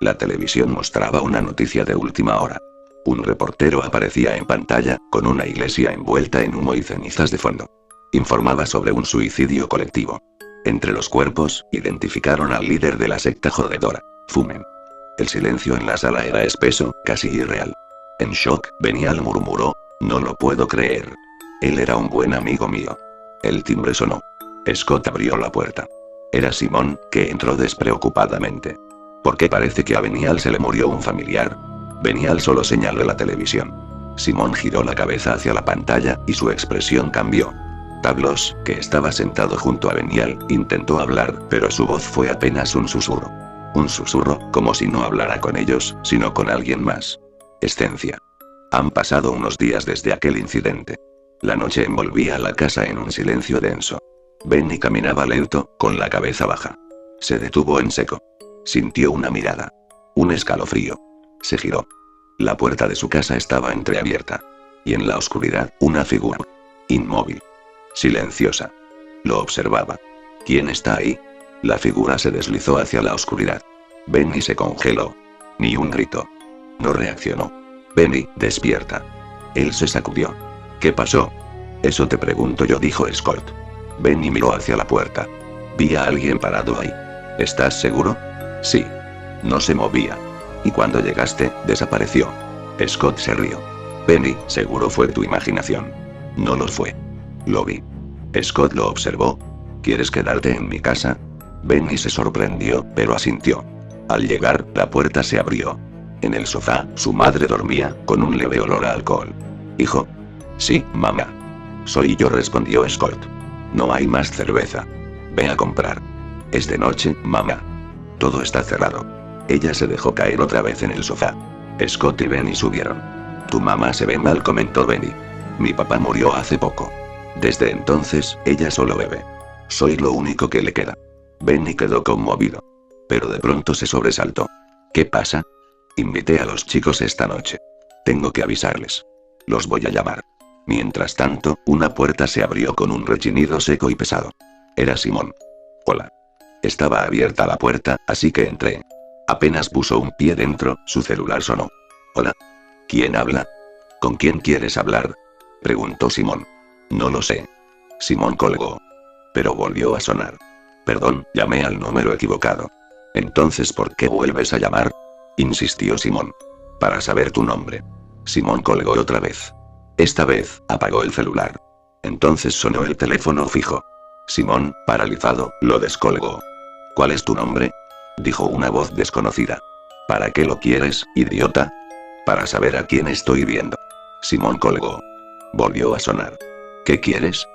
La televisión mostraba una noticia de última hora. Un reportero aparecía en pantalla, con una iglesia envuelta en humo y cenizas de fondo. Informaba sobre un suicidio colectivo. Entre los cuerpos, identificaron al líder de la secta jodedora, Fumen. El silencio en la sala era espeso, casi irreal. En shock, Benial murmuró: no lo puedo creer. Él era un buen amigo mío. El timbre sonó. Scott abrió la puerta. Era Simón, que entró despreocupadamente. ¿Por qué parece que a Benial se le murió un familiar? Benial solo señaló la televisión. Simón giró la cabeza hacia la pantalla, y su expresión cambió. Tablos, que estaba sentado junto a Benial, intentó hablar, pero su voz fue apenas un susurro. Un susurro, como si no hablara con ellos, sino con alguien más. Escencia. Han pasado unos días desde aquel incidente. La noche envolvía a la casa en un silencio denso. Benny caminaba lento, con la cabeza baja. Se detuvo en seco. Sintió una mirada. Un escalofrío. Se giró. La puerta de su casa estaba entreabierta. Y en la oscuridad, una figura. Inmóvil. Silenciosa. Lo observaba. ¿Quién está ahí? La figura se deslizó hacia la oscuridad. Benny se congeló. Ni un grito. No reaccionó. Benny, despierta. Él se sacudió. ¿Qué pasó? Eso te pregunto yo, dijo Scott. Benny miró hacia la puerta. Vi a alguien parado ahí. ¿Estás seguro? Sí. No se movía. Y cuando llegaste, desapareció. Scott se rió. Benny, seguro fue tu imaginación. No lo fue. Lo vi. Scott lo observó. ¿Quieres quedarte en mi casa? Benny se sorprendió, pero asintió. Al llegar, la puerta se abrió. En el sofá, su madre dormía, con un leve olor a alcohol. ¿Hijo? Sí, mamá. Soy yo, respondió Scott. No hay más cerveza. Ve a comprar. Es de noche, mamá. Todo está cerrado. Ella se dejó caer otra vez en el sofá. Scott y Benny subieron. Tu mamá se ve mal, comentó Benny. Mi papá murió hace poco. Desde entonces, ella solo bebe. Soy lo único que le queda. Benny quedó conmovido. Pero de pronto se sobresaltó. ¿Qué pasa? Invité a los chicos esta noche. Tengo que avisarles. Los voy a llamar. Mientras tanto, una puerta se abrió con un rechinido seco y pesado. Era Simón. Hola. Estaba abierta la puerta, así que entré. Apenas puso un pie dentro, su celular sonó. Hola. ¿Quién habla? ¿Con quién quieres hablar? Preguntó Simón. No lo sé. Simón colgó. Pero volvió a sonar. Perdón, llamé al número equivocado. Entonces, ¿por qué vuelves a llamar? Insistió Simón. Para saber tu nombre. Simón colgó otra vez. Esta vez, apagó el celular. Entonces sonó el teléfono fijo. Simón, paralizado, lo descolgó. ¿Cuál es tu nombre? Dijo una voz desconocida. ¿Para qué lo quieres, idiota? Para saber a quién estoy viendo. Simón colgó. Volvió a sonar. ¿Qué quieres?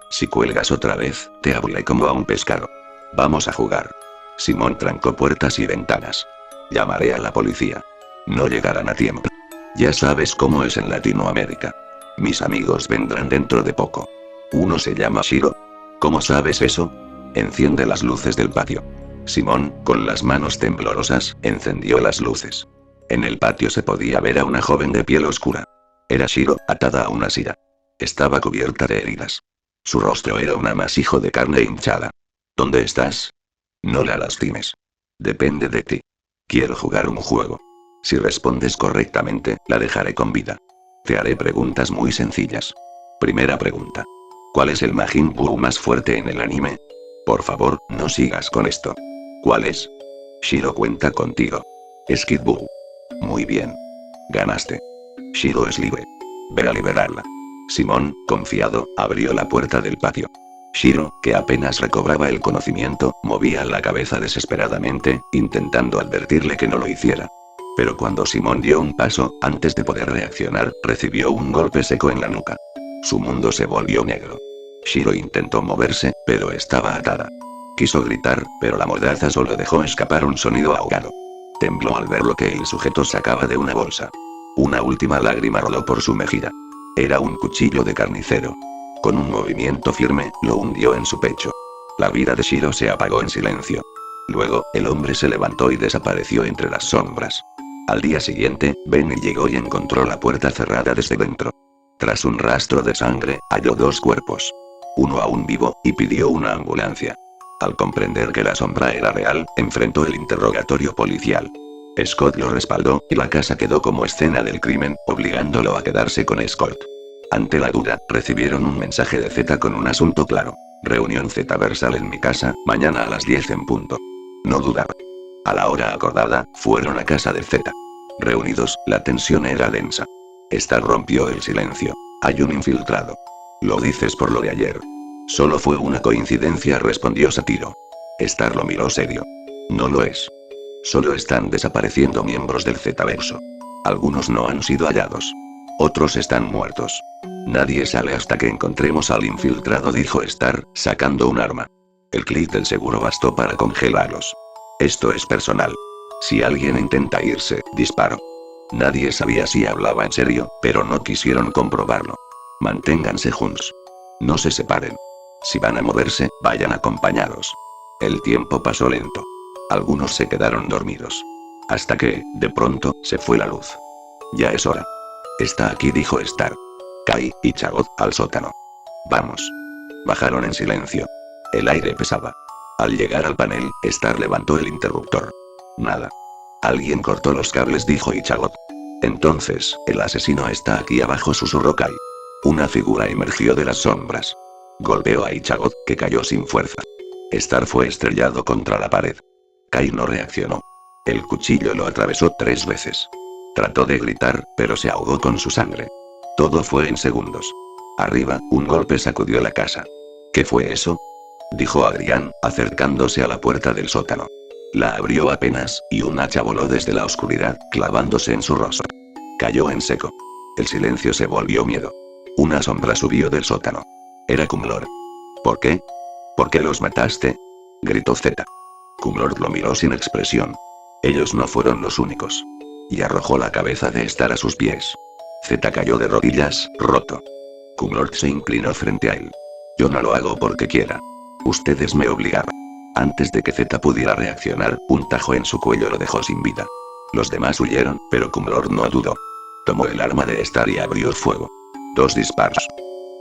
Si cuelgas otra vez, te hablaré como a un pescado. Vamos a jugar. Simón trancó puertas y ventanas. Llamaré a la policía. No llegarán a tiempo. Ya sabes cómo es en Latinoamérica. Mis amigos vendrán dentro de poco. Uno se llama Shiro. ¿Cómo sabes eso? Enciende las luces del patio. Simón, con las manos temblorosas, encendió las luces. En el patio se podía ver a una joven de piel oscura. Era Shiro, atada a una silla. Estaba cubierta de heridas. Su rostro era un amasijo de carne hinchada. ¿Dónde estás? No la lastimes. Depende de ti. Quiero jugar un juego. Si respondes correctamente, la dejaré con vida. Te haré preguntas muy sencillas. Primera pregunta. ¿Cuál es el Majin Buu más fuerte en el anime? Por favor, no sigas con esto. ¿Cuál es? Shiro cuenta contigo. Es Kid Buu. Muy bien. Ganaste. Shiro es libre. Ve a liberarla. Simón, confiado, abrió la puerta del patio. Shiro, que apenas recobraba el conocimiento, movía la cabeza desesperadamente, intentando advertirle que no lo hiciera. Pero cuando Simón dio un paso, antes de poder reaccionar, recibió un golpe seco en la nuca. Su mundo se volvió negro. Shiro intentó moverse, pero estaba atada. Quiso gritar, pero la mordaza solo dejó escapar un sonido ahogado. Tembló al ver lo que el sujeto sacaba de una bolsa. Una última lágrima rodó por su mejilla. Era un cuchillo de carnicero. Con un movimiento firme, lo hundió en su pecho. La vida de Shiro se apagó en silencio. Luego, el hombre se levantó y desapareció entre las sombras. Al día siguiente, Benny llegó y encontró la puerta cerrada desde dentro. Tras un rastro de sangre, halló dos cuerpos. Uno aún vivo, y pidió una ambulancia. Al comprender que la sombra era real, enfrentó el interrogatorio policial. Scott lo respaldó, y la casa quedó como escena del crimen, obligándolo a quedarse con Scott. Ante la duda, recibieron un mensaje de Z con un asunto claro. Reunión Z-versal en mi casa, mañana a las 10 en punto. No dudaba. A la hora acordada, fueron a casa de Z. Reunidos, la tensión era densa. Star rompió el silencio. Hay un infiltrado. Lo dices por lo de ayer. Solo fue una coincidencia, respondió Satiro. Star lo miró serio. No lo es. Solo están desapareciendo miembros del Z-verso. Algunos no han sido hallados. Otros están muertos. Nadie sale hasta que encontremos al infiltrado, dijo Star, sacando un arma. El clic del seguro bastó para congelarlos. Esto es personal. Si alguien intenta irse, disparo. Nadie sabía si hablaba en serio, pero no quisieron comprobarlo. Manténganse juntos. No se separen. Si van a moverse, vayan acompañados. El tiempo pasó lento. Algunos se quedaron dormidos. Hasta que, de pronto, se fue la luz. Ya es hora. Está aquí, dijo Star. Kai y Chagot al sótano. Vamos. Bajaron en silencio. El aire pesaba. Al llegar al panel, Star levantó el interruptor. Nada. Alguien cortó los cables, dijo Ichagot. Entonces, el asesino está aquí abajo, susurró Kai. Una figura emergió de las sombras. Golpeó a Ichagot, que cayó sin fuerza. Star fue estrellado contra la pared. Kai no reaccionó. El cuchillo lo atravesó 3 veces. Trató de gritar, pero se ahogó con su sangre. Todo fue en segundos. Arriba, un golpe sacudió la casa. ¿Qué fue eso?, dijo Adrián, acercándose a la puerta del sótano. La abrió apenas, y un hacha voló desde la oscuridad, clavándose en su rostro. Cayó en seco. El silencio se volvió miedo. Una sombra subió del sótano. Era Kumlord. ¿Por qué? ¿Por qué los mataste?, gritó Z. Kumlord lo miró sin expresión. Ellos no fueron los únicos. Y arrojó la cabeza de Star a sus pies. Z cayó de rodillas, roto. Kumlord se inclinó frente a él. Yo no lo hago porque quiera. Ustedes me obligaron. Antes de que Z pudiera reaccionar, un tajo en su cuello lo dejó sin vida. Los demás huyeron, pero Kumlord no dudó. Tomó el arma de Star y abrió fuego. 2 disparos.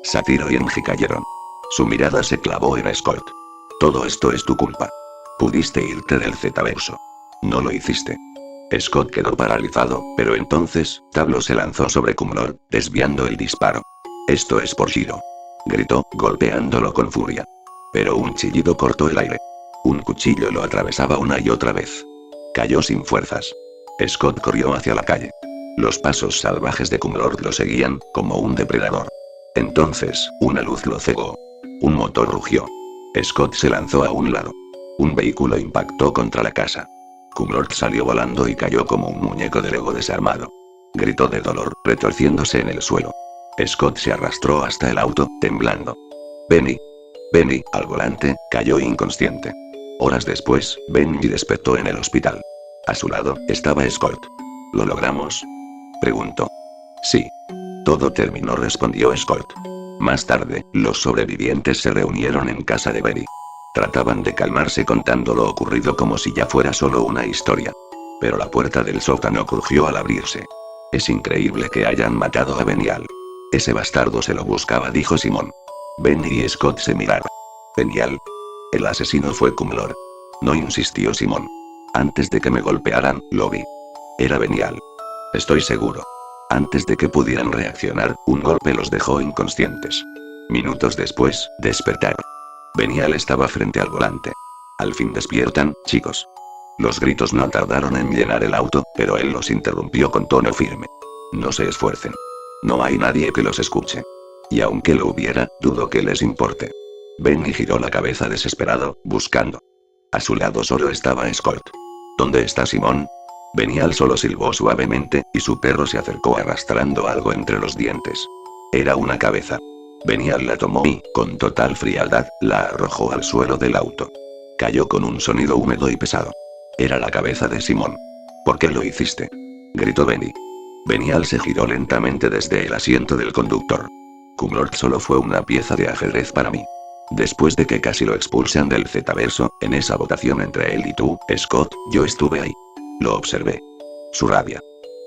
Satiro y Enji cayeron. Su mirada se clavó en Scott. Todo esto es tu culpa. Pudiste irte del Z-verso. No lo hiciste. Scott quedó paralizado, pero entonces, Tablo se lanzó sobre Kumlord, desviando el disparo. Esto es por Shiro, gritó, golpeándolo con furia. Pero un chillido cortó el aire. Un cuchillo lo atravesaba una y otra vez. Cayó sin fuerzas. Scott corrió hacia la calle. Los pasos salvajes de Kumlord lo seguían, como un depredador. Entonces, una luz lo cegó. Un motor rugió. Scott se lanzó a un lado. Un vehículo impactó contra la casa. Kumlord salió volando y cayó como un muñeco de Lego desarmado. Gritó de dolor, retorciéndose en el suelo. Scott se arrastró hasta el auto, temblando. Benny, al volante, cayó inconsciente. Horas después, Benji despertó en el hospital. A su lado, estaba Scott. ¿Lo logramos?, preguntó. Sí. Todo terminó, respondió Scott. Más tarde, los sobrevivientes se reunieron en casa de Benny. Trataban de calmarse contando lo ocurrido como si ya fuera solo una historia. Pero la puerta del sótano crujió al abrirse. Es increíble que hayan matado a Benial. Ese bastardo se lo buscaba, dijo Simón. Benny y Scott se miraron. Benial. El asesino fue Kumlord. No, insistió Simón. Antes de que me golpearan, lo vi. Era Benial. Estoy seguro. Antes de que pudieran reaccionar, un golpe los dejó inconscientes. Minutos después, despertaron. Benial estaba frente al volante. Al fin despiertan, chicos. Los gritos no tardaron en llenar el auto, pero él los interrumpió con tono firme. No se esfuercen. No hay nadie que los escuche. Y aunque lo hubiera, dudo que les importe. Benny giró la cabeza desesperado, buscando. A su lado solo estaba Scott. ¿Dónde está Simón? Benial solo silbó suavemente, y su perro se acercó arrastrando algo entre los dientes. Era una cabeza. Benial la tomó y, con total frialdad, la arrojó al suelo del auto. Cayó con un sonido húmedo y pesado. Era la cabeza de Simón. ¿Por qué lo hiciste?, gritó Benny. Benial se giró lentamente desde el asiento del conductor. Kumlord solo fue una pieza de ajedrez para mí. Después de que casi lo expulsan del Z-verso, en esa votación entre él y tú, Scott, yo estuve ahí. Lo observé. Su rabia.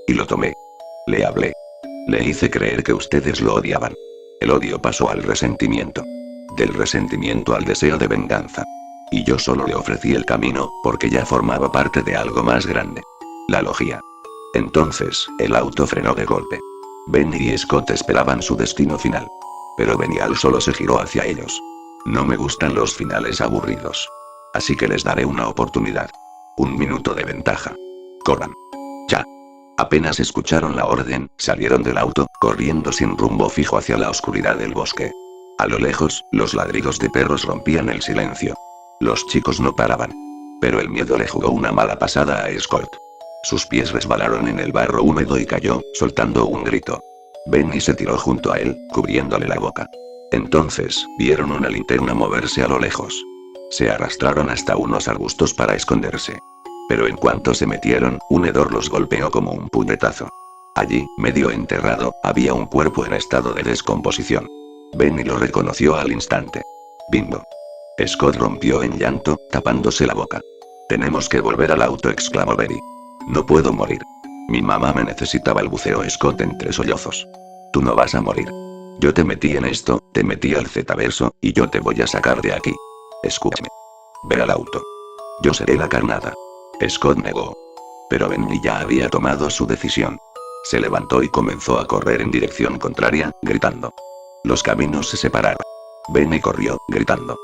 Y lo tomé. Le hablé. Le hice creer que ustedes lo odiaban. El odio pasó al resentimiento. Del resentimiento al deseo de venganza. Y yo solo le ofrecí el camino, porque ya formaba parte de algo más grande. La logía. Entonces, el auto frenó de golpe. Benny y Scott esperaban su destino final. Pero Benial solo se giró hacia ellos. No me gustan los finales aburridos. Así que les daré una oportunidad. 1 minuto de ventaja. Corran. Ya. Apenas escucharon la orden, salieron del auto, corriendo sin rumbo fijo hacia la oscuridad del bosque. A lo lejos, los ladridos de perros rompían el silencio. Los chicos no paraban. Pero el miedo le jugó una mala pasada a Scott. Sus pies resbalaron en el barro húmedo y cayó, soltando un grito. Benny se tiró junto a él, cubriéndole la boca. Entonces, vieron una linterna moverse a lo lejos. Se arrastraron hasta unos arbustos para esconderse. Pero en cuanto se metieron, un hedor los golpeó como un puñetazo. Allí, medio enterrado, había un cuerpo en estado de descomposición. Benny lo reconoció al instante. Bingo. Scott rompió en llanto, tapándose la boca. Tenemos que volver al auto, exclamó Benny. No puedo morir. Mi mamá me necesitaba, balbuceó Scott entre sollozos. Tú no vas a morir. Yo te metí en esto, te metí al Zetaverso, y yo te voy a sacar de aquí. Escúchame. Ve al auto. Yo seré la carnada. Scott negó. Pero Benny ya había tomado su decisión. Se levantó y comenzó a correr en dirección contraria, gritando. Los caminos se separaron. Benny corrió, gritando.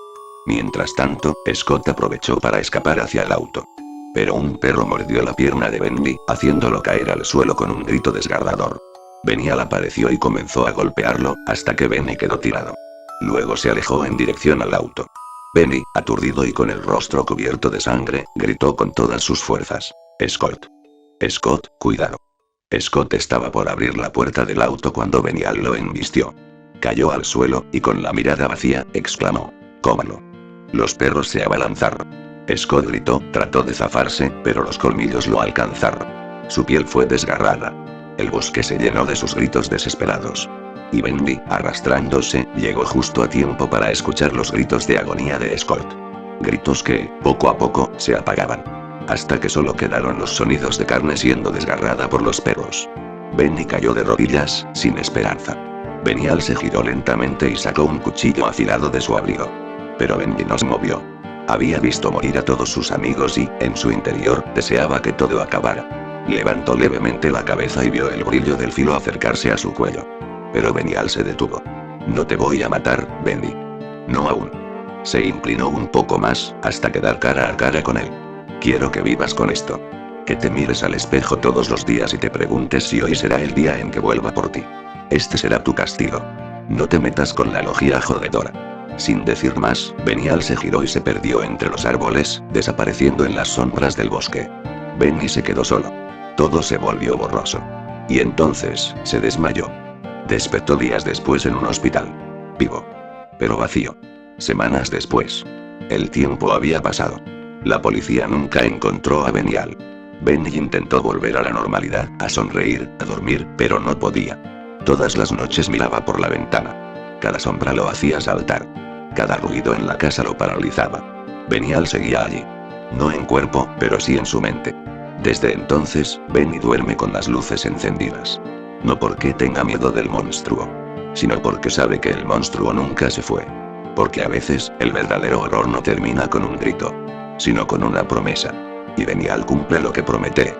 Mientras tanto, Scott aprovechó para escapar hacia el auto. Pero un perro mordió la pierna de Benny, haciéndolo caer al suelo con un grito desgarrador. Benial apareció y comenzó a golpearlo, hasta que Benny quedó tirado. Luego se alejó en dirección al auto. Benny, aturdido y con el rostro cubierto de sangre, gritó con todas sus fuerzas. Scott. Scott, cuidado. Scott estaba por abrir la puerta del auto cuando Benial lo embistió. Cayó al suelo, y con la mirada vacía, exclamó. Cómalo. Los perros se abalanzaron. Scott gritó, trató de zafarse, pero los colmillos lo alcanzaron. Su piel fue desgarrada. El bosque se llenó de sus gritos desesperados. Y Benny, arrastrándose, llegó justo a tiempo para escuchar los gritos de agonía de Scott. Gritos que, poco a poco, se apagaban. Hasta que solo quedaron los sonidos de carne siendo desgarrada por los perros. Benny cayó de rodillas, sin esperanza. Benial se giró lentamente y sacó un cuchillo afilado de su abrigo. Pero Benny no se movió. Había visto morir a todos sus amigos y, en su interior, deseaba que todo acabara. Levantó levemente la cabeza y vio el brillo del filo acercarse a su cuello. Pero Benial se detuvo. No te voy a matar, Benny. No aún. Se inclinó un poco más, hasta quedar cara a cara con él. Quiero que vivas con esto. Que te mires al espejo todos los días y te preguntes si hoy será el día en que vuelva por ti. Este será tu castigo. No te metas con la logía jodedora. Sin decir más, Benial se giró y se perdió entre los árboles, desapareciendo en las sombras del bosque. Benny se quedó solo. Todo se volvió borroso. Y entonces, se desmayó. Despertó días después en un hospital. Vivo. Pero vacío. Semanas después. El tiempo había pasado. La policía nunca encontró a Benial. Benny intentó volver a la normalidad, a sonreír, a dormir, pero no podía. Todas las noches miraba por la ventana. Cada sombra lo hacía saltar. Cada ruido en la casa lo paralizaba. Benial seguía allí. No en cuerpo, pero sí en su mente. Desde entonces, Benny duerme con las luces encendidas. No porque tenga miedo del monstruo, sino porque sabe que el monstruo nunca se fue. Porque a veces, el verdadero horror no termina con un grito, sino con una promesa. Y Benial cumple lo que promete.